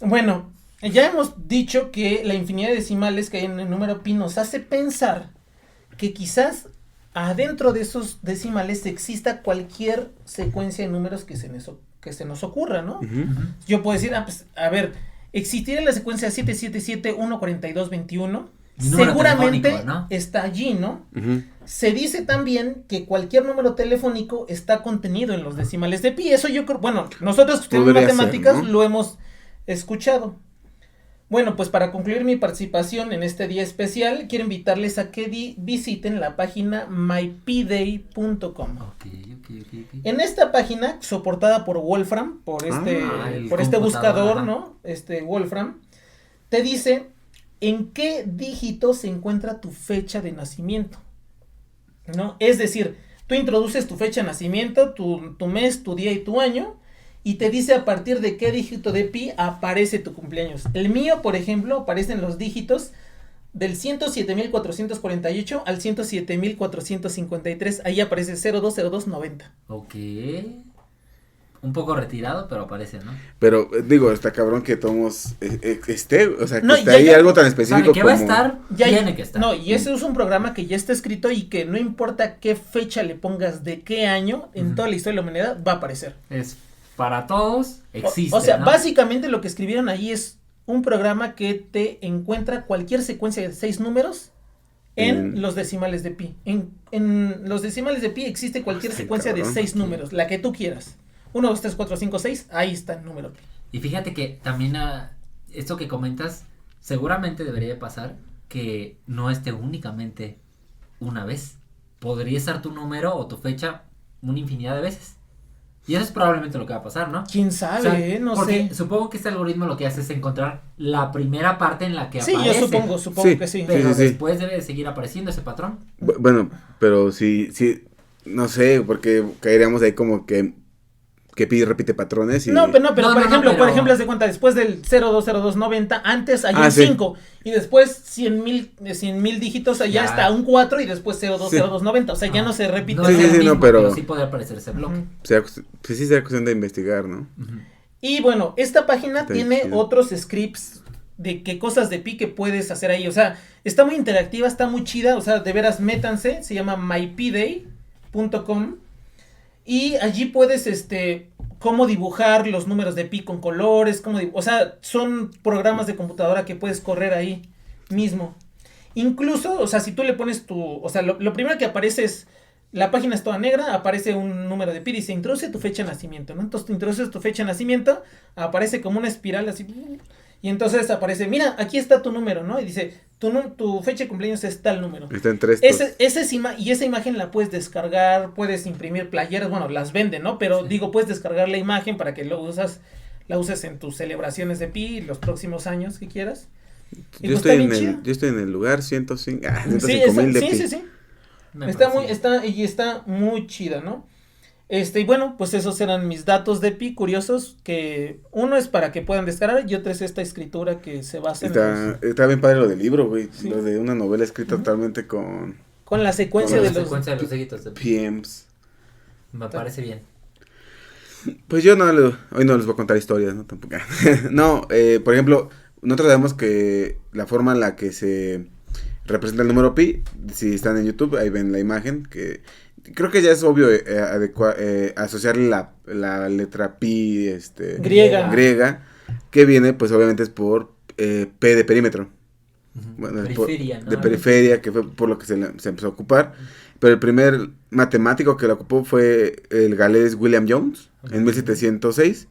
Bueno, ya hemos dicho que la infinidad de decimales que hay en el número pi nos hace pensar que quizás adentro de esos decimales exista cualquier secuencia de números que se nos ocurra, ¿no? Uh-huh. Yo puedo decir, pues, a ver, existiría la secuencia 777-142-21, seguramente ¿no? Está allí, ¿no? Uh-huh. Se dice también que cualquier número telefónico está contenido en los decimales de pi, eso yo creo, bueno, nosotros que estudiamos matemáticas ¿no? Lo hemos escuchado. Bueno, pues para concluir mi participación en este día especial, quiero invitarles a que visiten la página mypday.com. Okay. En esta página, soportada por Wolfram, por este buscador, ¿no? Wolfram, te dice en qué dígito se encuentra tu fecha de nacimiento, ¿no? Es decir, tú introduces tu fecha de nacimiento, tu mes, tu día y tu año, y te dice a partir de qué dígito de pi aparece tu cumpleaños. El mío, por ejemplo, aparecen los dígitos del 107.448 al 107.453. Ahí aparece 020290. Ok. Un poco retirado, pero aparece, ¿no? Pero, digo, está cabrón que tomos o sea, que no, está ahí algo tan específico. O sea, que va a estar, tiene que estar. No, y ese es un programa que ya está escrito y que no importa qué fecha le pongas de qué año, en toda la historia de la humanidad va a aparecer. Es para todos, existe, o sea, ¿no? básicamente lo que escribieron ahí es un programa que te encuentra cualquier secuencia de 6 números en los decimales de pi. En los decimales de pi existe cualquier secuencia de 6 números, la que tú quieras. 1, 2, 3, 4, 5, 6, ahí está el número pi. Y fíjate que también esto que comentas, seguramente debería de pasar que no esté únicamente una vez. Podría estar tu número o tu fecha una infinidad de veces. Y eso es probablemente lo que va a pasar, ¿no? ¿Quién sabe? O sea, no porque sé. Supongo que este algoritmo lo que hace es encontrar la primera parte en la que aparece. Sí, yo supongo que sí. Pero después debe de seguir apareciendo ese patrón. Bueno, pero sí, no sé, porque caeríamos ahí como que pi repite patrones y... No, pero por ejemplo, haz de cuenta, después del 020290, antes hay un 5, y después 100,000 dígitos, ya está un 4, y después 020290, o sea, ya no se repite. No sí, es el mismo, pero sí podría aparecer ese bloque. Sí será cuestión de investigar, ¿no? Y bueno, esta página Está tiene chido. otros scripts de qué cosas de pi que puedes hacer ahí, o sea, está muy interactiva, está muy chida, o sea, de veras, métanse, se llama mypday.com, y allí puedes, cómo dibujar los números de pi con colores, o sea, son programas de computadora que puedes correr ahí mismo. Incluso, o sea, si tú le pones o sea, lo primero que aparece es, la página es toda negra, aparece un número de pi, dice, introduce tu fecha de nacimiento, ¿no? Entonces tú introduces tu fecha de nacimiento, aparece como una espiral así, Y entonces aparece, mira, aquí está tu número, ¿no? Y dice, tu fecha de cumpleaños es tal número. Está en 3. Y esa imagen la puedes descargar, puedes imprimir playeras, bueno, las venden, ¿no? Pero digo, puedes descargar la imagen para que la uses en tus celebraciones de Pi los próximos años que quieras. Y Yo pues estoy en el lugar 105, sí, 105,000 de Pi. sí. Está muy chida, ¿no? Y bueno, pues esos eran mis datos de Pi curiosos, que uno es para que puedan descargar y otro es esta escritura que se basa Está bien padre lo del libro, güey, Sí. lo de una novela escrita totalmente con la secuencia Con de la los... secuencia de los dígitos de pi. PMs. Me parece bien. Pues hoy no les voy a contar historias, ¿no? Tampoco. No, por ejemplo, nosotros sabemos que la forma en la que se representa el número pi, si están en YouTube, ahí ven la imagen, que creo que ya es obvio asociarle la letra pi griega, que viene pues obviamente es por P de perímetro. Bueno, Periferia, ¿no? de periferia, que fue por lo que se empezó a ocupar. Pero el primer matemático que lo ocupó fue el galés William Jones en 1706.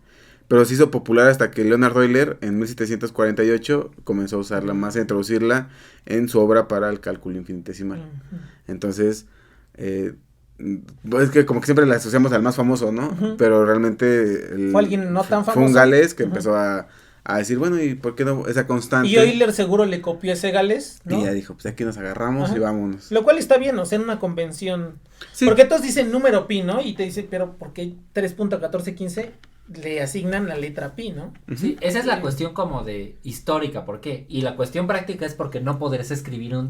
Pero se hizo popular hasta que Leonard Euler en 1748 comenzó a usarla más, a introducirla en su obra para el cálculo infinitesimal. Entonces, es que como que siempre la asociamos al más famoso, ¿no? Pero realmente fue alguien no tan famoso. Fue un galés que empezó a decir, bueno, ¿y por qué no esa constante? Y Euler seguro le copió ese galés, ¿no? Y ya dijo, pues aquí nos agarramos y vámonos. Lo cual está bien, o sea, en una convención. Sí. Porque todos dicen número pi, ¿no? Y te dicen, pero ¿por qué 3.1415 le asignan la letra pi, ¿no? Sí, esa es la cuestión como de histórica, ¿por qué? Y la cuestión práctica es porque no podrás escribir un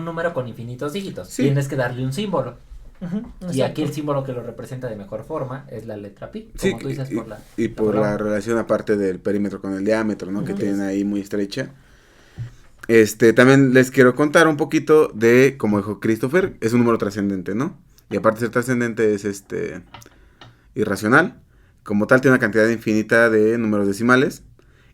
número con infinitos dígitos. Sí. Tienes que darle un símbolo. Y Exacto. aquí el símbolo que lo representa de mejor forma es la letra pi, como Sí, tú dices, por la relación aparte del perímetro con el diámetro, ¿no? Que tienen ahí muy estrecha. También les quiero contar un poquito de, como dijo Christopher, es un número trascendente, ¿no? Y aparte de ser trascendente es irracional. Como tal tiene una cantidad infinita de números decimales.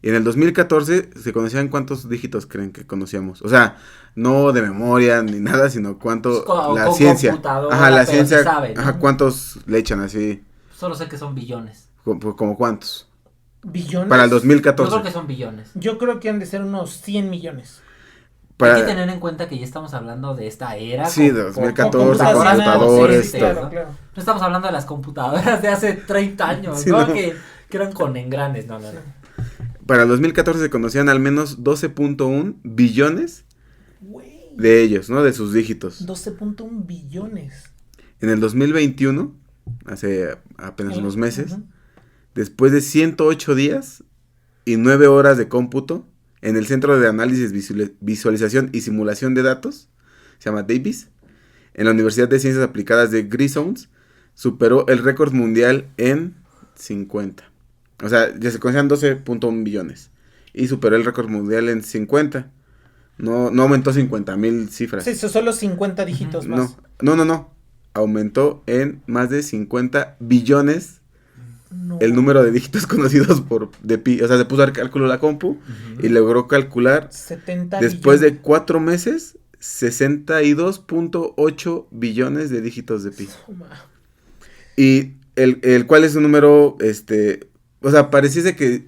Y en el 2014 se conocían cuántos dígitos creen que conocíamos. O sea, no de memoria ni nada, sino cuánto la ciencia. Ajá, la ciencia. Sabe, ¿no? Ajá, cuántos le echan así. Solo sé que son billones. Como cuántos. ¿Billones? Para el Yo 2014. creo que son billones. Yo creo que han de ser unos 100 millones. Hay que tener en cuenta que ya estamos hablando de esta era. Sí, con 2014, computadores. sí, claro. No estamos hablando de las computadoras de hace 30 años, Sí, ¿no? no. Que eran con engranes, no. Para el 2014 se conocían al menos 12.1 billones Güey. de ellos, ¿no? De sus dígitos. 12.1 billones. En el 2021, hace apenas unos meses, Ujú. después de 108 días y 9 horas de cómputo, en el Centro de Análisis, Visualización y Simulación de Datos, se llama Davis, en la Universidad de Ciencias Aplicadas de Grisons, superó el récord mundial en 50. O sea, ya se conocían 12.1 billones y superó el récord mundial en 50. No aumentó 50,000 cifras. Sí, son solo 50 dígitos más. No. Aumentó en más de 50 billones No. el número de dígitos conocidos de pi. O sea, se puso al cálculo la compu y logró calcular 70 después billones. de 4 meses 62.8 billones de dígitos de pi. Y el cual es un número, o sea, pareciese que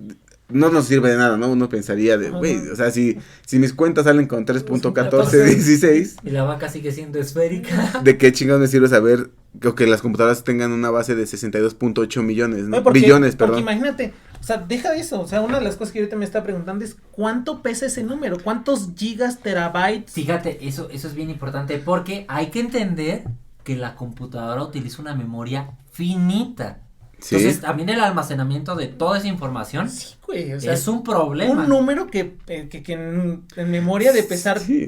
no nos sirve de nada, ¿no? Uno pensaría de, güey, o sea, si mis cuentas salen con 3.1416, Y la vaca sigue siendo esférica. ¿de qué chingados me sirve saber que las computadoras tengan una base de 62.8 millones, ¿no? Porque Billones, perdón. imagínate, o sea, deja de eso, o sea, una de las cosas que ahorita me está preguntando es ¿cuánto pesa ese número? ¿Cuántos gigas, terabytes? Fíjate, eso es bien importante porque hay que entender que la computadora utiliza una memoria finita. Sí. Entonces, también el almacenamiento de toda esa información Sí, güey, o sea, es un problema. un número que en memoria de pesar Sí.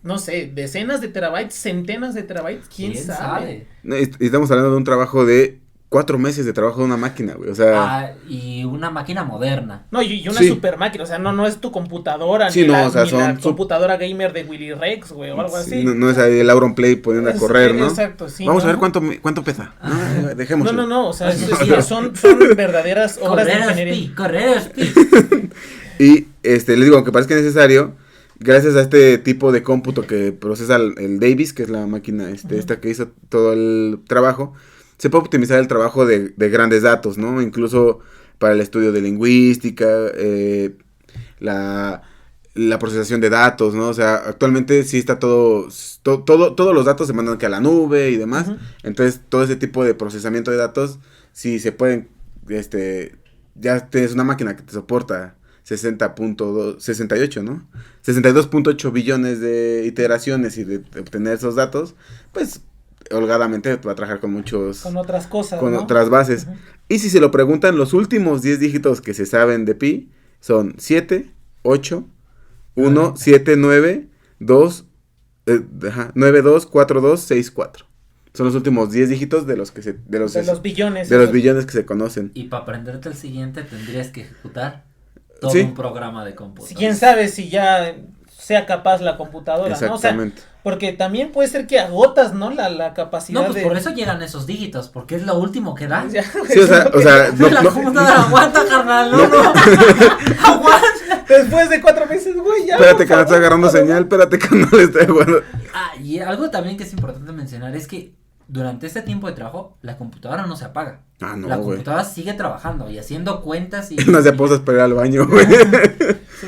no sé, decenas de terabytes, centenas de terabytes, ¿quién sabe? No, y estamos hablando de un trabajo de 4 meses de trabajo de una máquina, güey, o sea... Y una máquina moderna. No, y una Sí. super máquina, o sea, no es tu computadora, Sí, ni, no, la, o sea, ni la son computadora gamer de Willy Rex, güey, o algo sí, así. no es ahí el Auronplay poniendo a correr, ¿no? Exacto, sí. Vamos ¿no? a ver cuánto pesa. No, dejémoslo. No, o sea, son verdaderas obras de ingeniería. Correr speed. Y le digo, aunque parezca necesario, gracias a este tipo de cómputo que procesa el Davis, que es la máquina esta que hizo todo el trabajo, se puede optimizar el trabajo de grandes datos, ¿no? Incluso para el estudio de lingüística, la procesación de datos, ¿no? O sea, actualmente sí está todos los datos se mandan que a la nube y demás. Ujú. Entonces, todo ese tipo de procesamiento de datos, sí se pueden, ya tienes una máquina que te soporta 68, ¿no? 62.8 billones de iteraciones y de obtener esos datos, pues, holgadamente va a trabajar con muchos... Con otras cosas, con ¿no? otras bases. Ujú. Y si se lo preguntan, los últimos 10 dígitos que se saben de pi son 7, 8, 1, 7, 9, 2, 9, 2, 4, 2, 6, 4. Son los últimos 10 dígitos de los que se, De los billones. de los esos. billones que se conocen. Y para aprenderte el siguiente tendrías que ejecutar todo Sí. un programa de computadora. Quién sabe si ya sea capaz la computadora, ¿no? O sea, Exactamente. porque también puede ser que agotas, ¿no? La capacidad No, pues de... por eso llegan esos dígitos, porque es lo último que da. Ya, Sí, o sea, La computadora aguanta, carnal, no. Aguanta. Después de 4 meses, güey, ya. Espérate por que no estoy favor, agarrando por favor. señal, espérate que no le estoy aguardando. Ah, y algo también que es importante mencionar es que durante este tiempo de trabajo, la computadora no se apaga. Ah, no, La güey. computadora sigue trabajando y haciendo cuentas y... No hacía pausas para ir al baño, güey. Sí.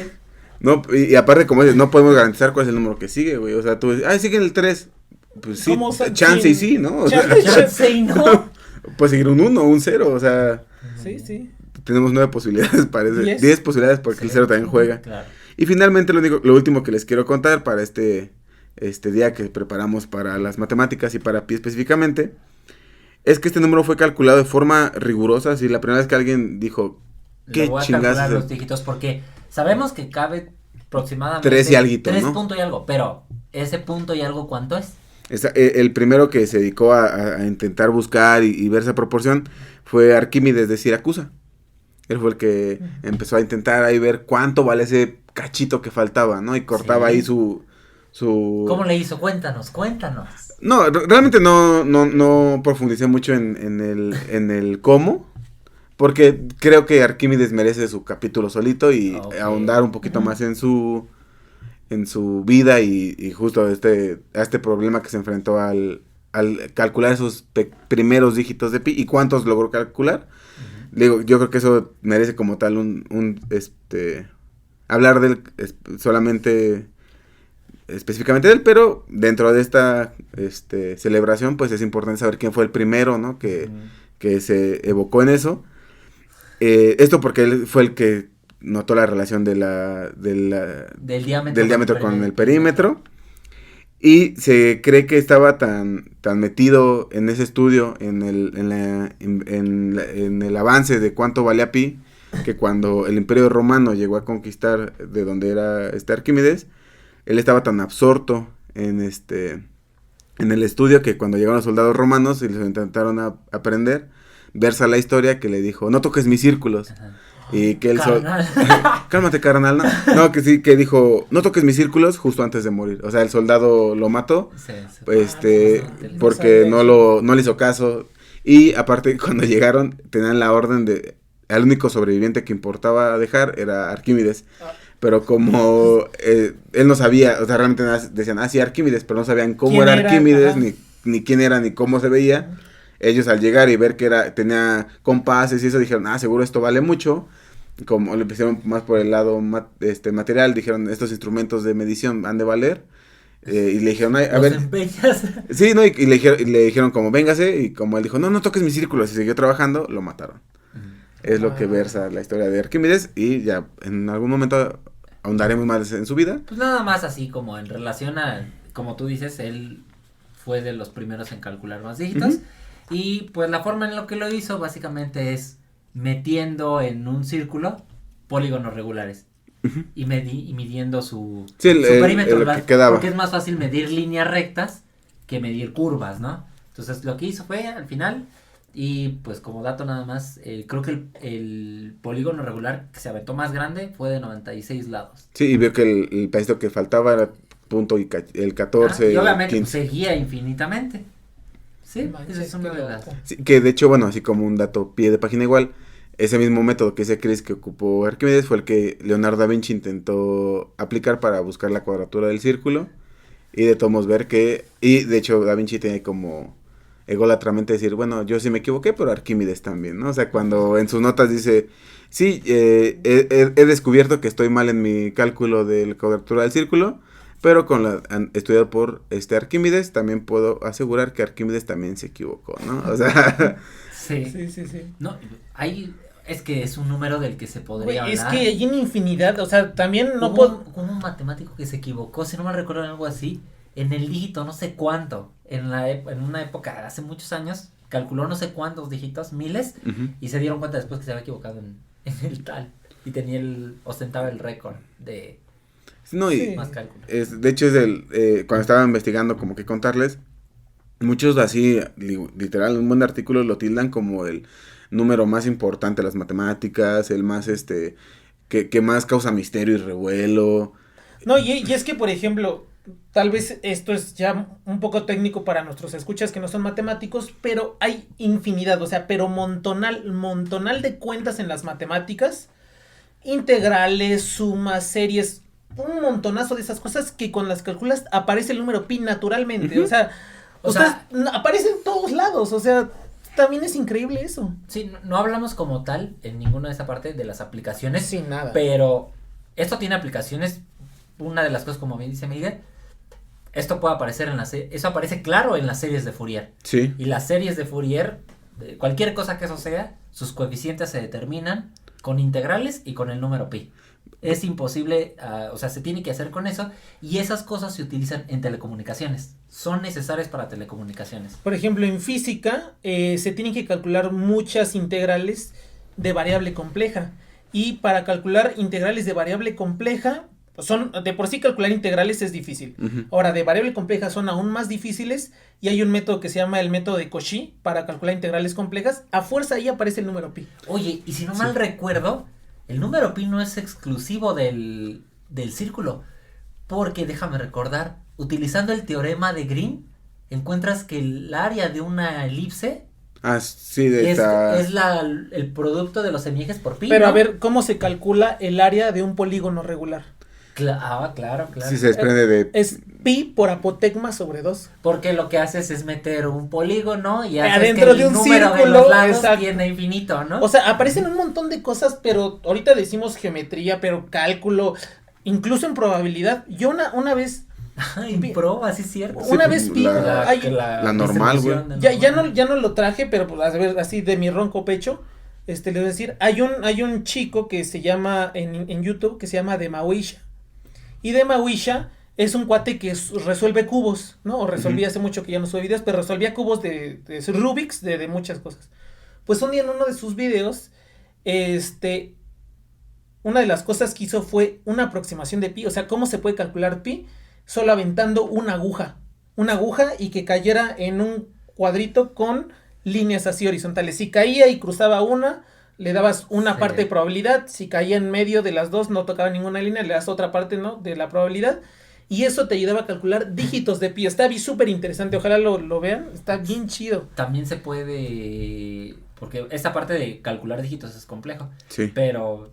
No, y aparte, como dices, no podemos garantizar cuál es el número que sigue, güey. O sea, tú dices, sigue el 3. Pues sí, ¿Cómo son? chance y Sí. sí, ¿no? O sea, Chance y no. puede seguir un 1 o un 0, o sea, Sí, sí. tenemos 9 posibilidades, parece. 10. 10 posibilidades porque el 0 también juega. Claro. Y finalmente, lo último que les quiero contar para este día que preparamos para las matemáticas y para pi específicamente, es que este número fue calculado de forma rigurosa. Así, la primera vez que alguien dijo, Le voy a chingados calcular es el- los dígitos porque sabemos que cabe aproximadamente 3 y alguito, 3 ¿no? punto y algo, pero ese punto y algo, ¿cuánto es? El primero que se dedicó a intentar buscar y ver esa proporción fue Arquímedes de Siracusa. Él fue el que empezó a intentar ahí ver cuánto vale ese cachito que faltaba, ¿no? Y cortaba Sí. ahí su... ¿Cómo le hizo? Cuéntanos. No, realmente no profundicé mucho en el cómo, porque creo que Arquímedes merece su capítulo solito y Ok. ahondar un poquito más en su vida y justo a este problema que se enfrentó al calcular esos primeros dígitos de pi y cuántos logró calcular. Digo, yo creo que eso merece como tal hablar de él solamente específicamente de él, pero dentro de esta celebración pues es importante saber quién fue el primero, ¿no? Que se evocó en eso. Esto porque él fue el que notó la relación del diámetro con el perímetro. Y se cree que estaba tan metido en ese estudio, en el avance de cuánto valía pi, que cuando el Imperio Romano llegó a conquistar de donde era Arquímedes, él estaba tan absorto en el estudio que cuando llegaron los soldados romanos y les intentaron aprender, versa la historia que le dijo, no toques mis círculos. Ajá. Y que él Carnal. cálmate, carnal, no, que sí, que dijo, no toques mis círculos justo antes de morir. O sea, el soldado lo mató, porque no le hizo caso. Y aparte, cuando llegaron, tenían la orden de, el único sobreviviente que importaba dejar era Arquímedes. Pero como él no sabía, o sea, realmente decían, sí, Arquímedes, pero no sabían cómo era Arquímedes, ni quién era, ni cómo se veía. Ellos al llegar y ver que tenía compases y eso, dijeron, seguro esto vale mucho. Como le pusieron más por el lado material, dijeron, estos instrumentos de medición han de valer. Y le dijeron, a ver. Empeñas. Sí, ¿no? Y le dijeron como, véngase. Y como él dijo, no toques mis círculos. Y siguió trabajando, lo mataron. Es lo que versa la historia de Arquímedes. Y ya en algún momento ahondaremos más en su vida. Pues nada más así como en relación a, como tú dices, él fue de los primeros en calcular más dígitos. Y pues la forma en la que lo hizo básicamente es metiendo en un círculo polígonos regulares y midiendo su perímetro, lo que quedaba. porque es más fácil medir líneas rectas que medir curvas, ¿no? Entonces lo que hizo fue al final, y pues como dato nada más, creo que el polígono regular que se aventó más grande fue de 96 lados. Sí, y vio que el pedacito que faltaba era punto y el 14, y obviamente el pues, 15. seguía infinitamente. Sí, Manches, esa es una qué de las... loco. Sí, que de hecho, bueno, así como un dato pie de página igual, ese mismo método que dice Chris que ocupó Arquímedes fue el que Leonardo da Vinci intentó aplicar para buscar la cuadratura del círculo y de todos modos ver que, y de hecho da Vinci tiene como ególatramente decir, bueno, yo sí me equivoqué, pero Arquímedes también, ¿no? O sea, cuando en sus notas dice, sí, he descubierto que estoy mal en mi cálculo de la cuadratura del círculo, pero estudiado por Arquímedes, también puedo asegurar que Arquímedes también se equivocó, ¿no? O sea... Sí. No, es que es un número del que se podría hablar. Es que hay una infinidad, o sea, también no puedo... Hubo un matemático que se equivocó, si no me recuerdo algo así, en el dígito no sé cuánto, en una época, hace muchos años, calculó no sé cuántos dígitos, miles, y se dieron cuenta después que se había equivocado en el tal, y ostentaba el récord de más cálculo. De hecho, cuando estaba investigando como que contarles, muchos así, literal, un buen artículo lo tildan como el número más importante de las matemáticas, el más, que más causa misterio y revuelo. No, y es que, por ejemplo, tal vez esto es ya un poco técnico para nuestros escuchas que no son matemáticos, pero hay infinidad, o sea, pero montonal de cuentas en las matemáticas, integrales, sumas, series, un montonazo de esas cosas que con las calculas aparece el número pi naturalmente, o sea, aparece en todos lados, o sea, también es increíble eso. Sí, no hablamos como tal en ninguna de esa parte de las aplicaciones. Sin nada. Pero esto tiene aplicaciones, una de las cosas como bien dice Miguel, esto puede aparecer eso aparece claro en las series de Fourier. Sí. Y las series de Fourier, cualquier cosa que eso sea, sus coeficientes se determinan con integrales y con el número pi. Es imposible, o sea, se tiene que hacer con eso, y esas cosas se utilizan en telecomunicaciones, son necesarias para telecomunicaciones. Por ejemplo, en física se tienen que calcular muchas integrales de variable compleja, y para calcular integrales de variable compleja, de por sí calcular integrales es difícil. Ahora, de variable compleja son aún más difíciles, y hay un método que se llama el método de Cauchy para calcular integrales complejas. A fuerza ahí aparece el número pi. Oye, y si no mal recuerdo, el número pi no es exclusivo del círculo, porque déjame recordar, utilizando el teorema de Green, encuentras que el área de una elipse es el producto de los semiejes por pi. Pero ¿no? A ver, ¿cómo se calcula el área de un polígono regular? Claro. Sí, se desprende de... Es pi por apotegma sobre 2. Porque lo que haces es meter un polígono y haces adentro que de el un número círculo, de los lados exacto, tiene infinito, ¿no? O sea, aparecen un montón de cosas, pero ahorita decimos geometría, pero cálculo, incluso en probabilidad. Yo una vez... en proba, sí es cierto. Una vez vi... La normal, güey. Ya no lo traje, pero pues a ver, así de mi ronco pecho, les voy a decir, hay un chico que se llama, en YouTube, que se llama Demawisha. Y Demawisha es un cuate que resuelve cubos, ¿no? O resolvía hace mucho que ya no sube videos, pero resolvía cubos de Rubik's, de muchas cosas. Pues un día en uno de sus videos, una de las cosas que hizo fue una aproximación de pi, o sea, cómo se puede calcular pi solo aventando una aguja y que cayera en un cuadrito con líneas así horizontales. Si caía y cruzaba una, le dabas una parte de probabilidad. Si caía en medio de las dos, no tocaba ninguna línea, le das otra parte, ¿no? De la probabilidad. Y eso te ayudaba a calcular dígitos de pi. Está súper interesante, ojalá lo vean, está bien chido. También se puede, porque esta parte de calcular dígitos es complejo. Sí. Pero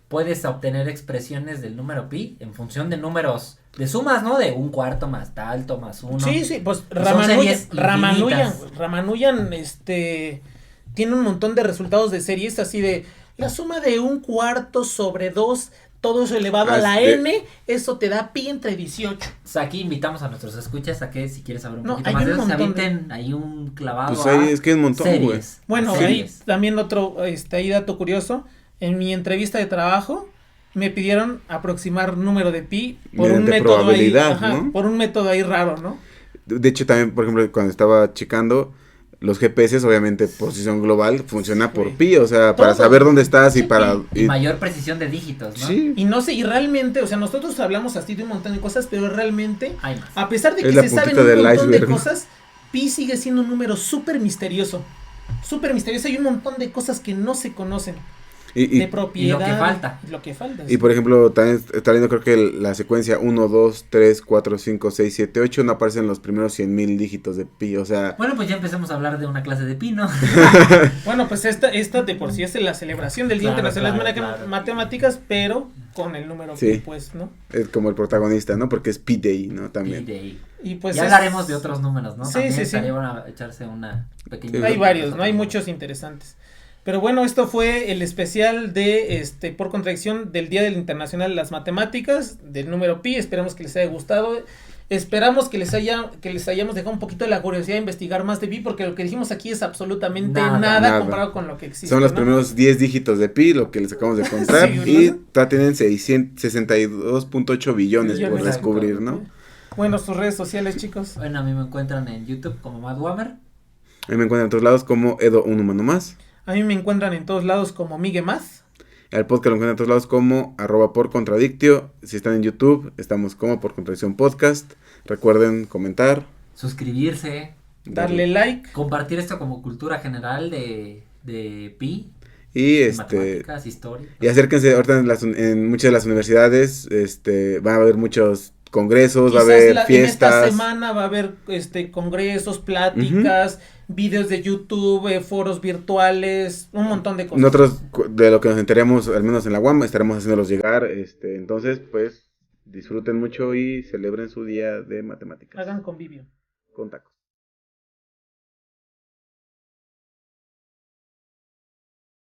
puedes obtener expresiones del número pi en función de números, de sumas, ¿no? De un cuarto más alto más uno. Sí, pues Ramanujan, tiene un montón de resultados de series así de la suma de un cuarto sobre 2, todo eso elevado a la n, eso te da pi entre 18. O sea, aquí invitamos a nuestros escuchas a que si quieres saber un poquito más de eso, se avienten ahí un clavado. Pues ahí es que es un montón, güey. Bueno, ahí también otro ahí dato curioso, en mi entrevista de trabajo me pidieron aproximar número de pi por un método ahí, ¿no? Por un método ahí raro, ¿no? De hecho, también, por ejemplo, cuando estaba checando, los GPS, obviamente, posición global, funciona por pi, o sea, para saber dónde estás y para... Y mayor precisión de dígitos, ¿no? Sí. Y no sé, y realmente, o sea, nosotros hablamos así de un montón de cosas, pero realmente, a pesar de que se saben un montón de cosas, pi sigue siendo un número súper misterioso. Hay un montón de cosas que no se conocen. de propiedad. Y lo que falta. Lo que falta. Y por ejemplo, también está viendo, creo que la secuencia 1, 2, 3, 4, 5, 6, 7, 8 no aparecen los primeros 100,000 dígitos de pi, o sea... Bueno, pues ya empecemos a hablar de una clase de pi, ¿no? Bueno, pues esta de por sí es la celebración del Día Internacional de Matemáticas, pero con el número Sí. pi, pues, ¿no? Es como el protagonista, ¿no? Porque es Pi Day, ¿no? También. Pi-Day. Y pues Ya hablaremos de otros números, ¿no? Sí, También sí. estaría bueno echarse una pequeña... Hay varios, ¿no? Hay muchos interesantes. Pero bueno, esto fue el especial de, por contradicción, del Día del Internacional de las Matemáticas, del número pi. Esperamos que les haya gustado. Esperamos que les hayamos dejado un poquito de la curiosidad de investigar más de pi, porque lo que dijimos aquí es absolutamente nada comparado con lo que existe. Son los ¿no? primeros 10 dígitos de pi, lo que les acabamos de contar, Sí, y ¿no? tienen 62.8 billones por Billones. descubrir, ¿no? Bueno, sus redes sociales, chicos. Bueno, a mí me encuentran en YouTube como Matt Wammer. A mí me encuentran en todos lados como Edo, un humano más. A mí me encuentran en todos lados como Migue Más. El podcast lo encuentran en todos lados como @porcontradictio. Si están en YouTube, estamos como Por Contradicción Podcast. Recuerden comentar. Suscribirse. Darle like. Compartir esto como cultura general de pi. Y Matemáticas, historia. y acérquense, ahorita en muchas de las universidades van a haber muchos congresos, va a haber fiestas. En esta semana va a haber congresos, pláticas, videos de YouTube, foros virtuales, un montón de cosas. Nosotros, de lo que nos enteremos, al menos en la UAM, estaremos haciéndolos llegar. Entonces, pues, disfruten mucho y celebren su día de matemáticas. Hagan convivio. Con tacos.